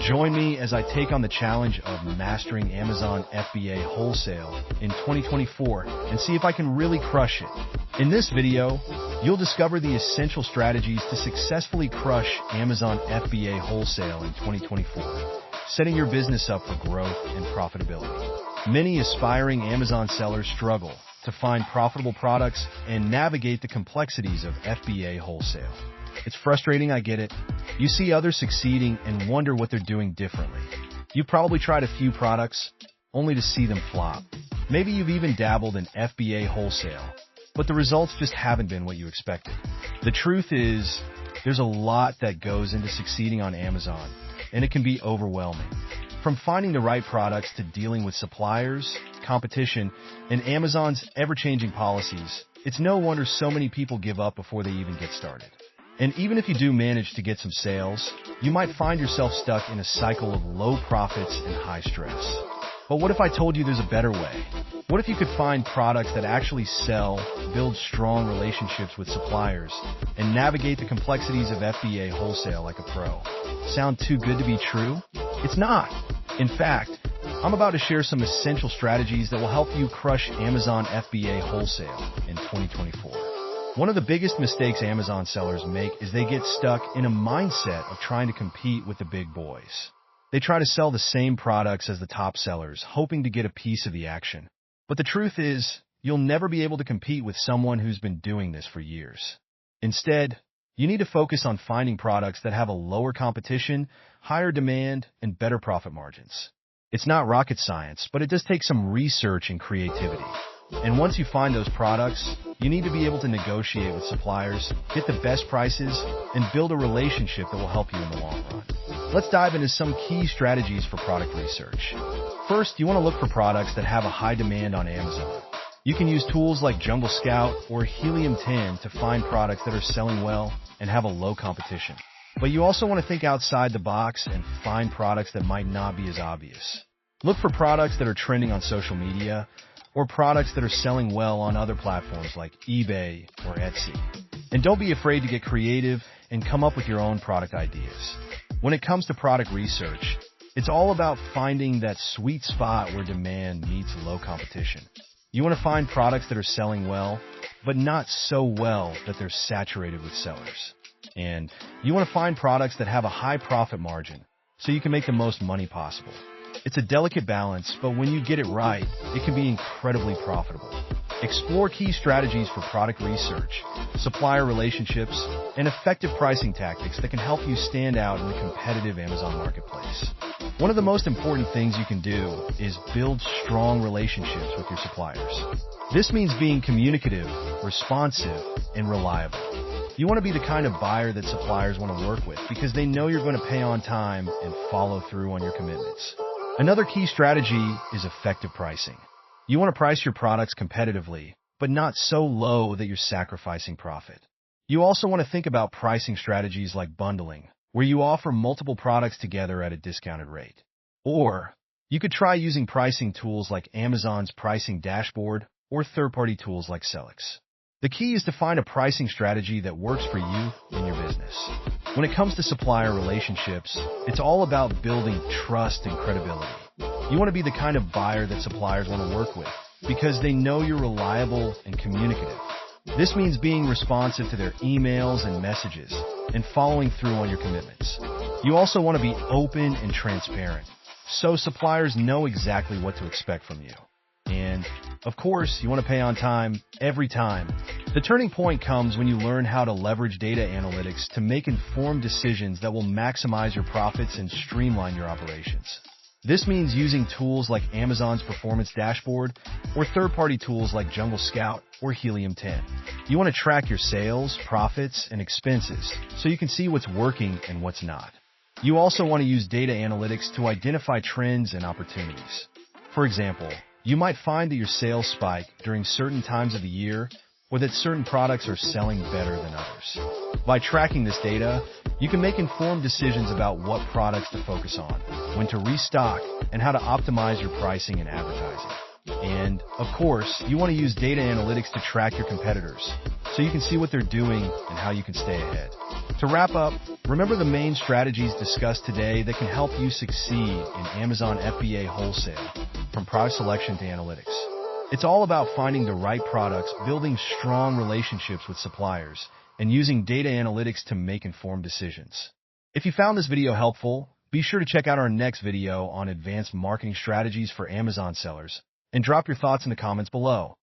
Join me as I take on the challenge of mastering Amazon FBA Wholesale in 2024 and see if I can really crush it. In this video, you'll discover the essential strategies to successfully crush Amazon FBA Wholesale in 2024, setting your business up for growth and profitability. Many aspiring Amazon sellers struggle to find profitable products and navigate the complexities of FBA Wholesale. It's frustrating, I get it. You see others succeeding and wonder what they're doing differently. You've probably tried a few products only to see them flop. Maybe you've even dabbled in FBA Wholesale, but the results just haven't been what you expected. The truth is, there's a lot that goes into succeeding on Amazon, and it can be overwhelming. From finding the right products to dealing with suppliers, competition, and Amazon's ever-changing policies, it's no wonder so many people give up before they even get started. And even if you do manage to get some sales, you might find yourself stuck in a cycle of low profits and high stress. But what if I told you there's a better way? What if you could find products that actually sell, build strong relationships with suppliers, and navigate the complexities of FBA Wholesale like a pro? Sound too good to be true? It's not. In fact, I'm about to share some essential strategies that will help you crush Amazon FBA Wholesale in 2024. One of the biggest mistakes Amazon sellers make is they get stuck in a mindset of trying to compete with the big boys. They try to sell the same products as the top sellers, hoping to get a piece of the action. But the truth is, you'll never be able to compete with someone who's been doing this for years. Instead, you need to focus on finding products that have a lower competition, higher demand, and better profit margins. It's not rocket science, but it does take some research and creativity. And once you find those products, you need to be able to negotiate with suppliers, get the best prices, and build a relationship that will help you in the long run. Let's dive into some key strategies for product research. First, you want to look for products that have a high demand on Amazon. You can use tools like Jungle Scout or Helium 10 to find products that are selling well and have a low competition. But you also want to think outside the box and find products that might not be as obvious. Look for products that are trending on social media, or products that are selling well on other platforms like eBay or Etsy. And don't be afraid to get creative and come up with your own product ideas. When it comes to product research, it's all about finding that sweet spot where demand meets low competition. You want to find products that are selling well, but not so well that they're saturated with sellers. And you want to find products that have a high profit margin so you can make the most money possible. It's a delicate balance, but when you get it right, it can be incredibly profitable. Explore key strategies for product research, supplier relationships, and effective pricing tactics that can help you stand out in the competitive Amazon marketplace. One of the most important things you can do is build strong relationships with your suppliers. This means being communicative, responsive, and reliable. You want to be the kind of buyer that suppliers want to work with because they know you're going to pay on time and follow through on your commitments. Another key strategy is effective pricing. You want to price your products competitively, but not so low that you're sacrificing profit. You also want to think about pricing strategies like bundling, where you offer multiple products together at a discounted rate. Or you could try using pricing tools like Amazon's pricing dashboard or third-party tools like Selix. The key is to find a pricing strategy that works for you and your business. When it comes to supplier relationships, it's all about building trust and credibility. You want to be the kind of buyer that suppliers want to work with because they know you're reliable and communicative. This means being responsive to their emails and messages and following through on your commitments. You also want to be open and transparent so suppliers know exactly what to expect from you. And, of course, you want to pay on time every time. The turning point comes when you learn how to leverage data analytics to make informed decisions that will maximize your profits and streamline your operations. This means using tools like Amazon's performance dashboard or third-party tools like Jungle Scout or Helium 10. You want to track your sales, profits, and expenses so you can see what's working and what's not. You also want to use data analytics to identify trends and opportunities. For example, you might find that your sales spike during certain times of the year or that certain products are selling better than others. By tracking this data, you can make informed decisions about what products to focus on, when to restock, and how to optimize your pricing and advertising. And, of course, you want to use data analytics to track your competitors so you can see what they're doing and how you can stay ahead. To wrap up, remember the main strategies discussed today that can help you succeed in Amazon FBA Wholesale, from product selection to analytics. It's all about finding the right products, building strong relationships with suppliers, and using data analytics to make informed decisions. If you found this video helpful, be sure to check out our next video on advanced marketing strategies for Amazon sellers, and drop your thoughts in the comments below.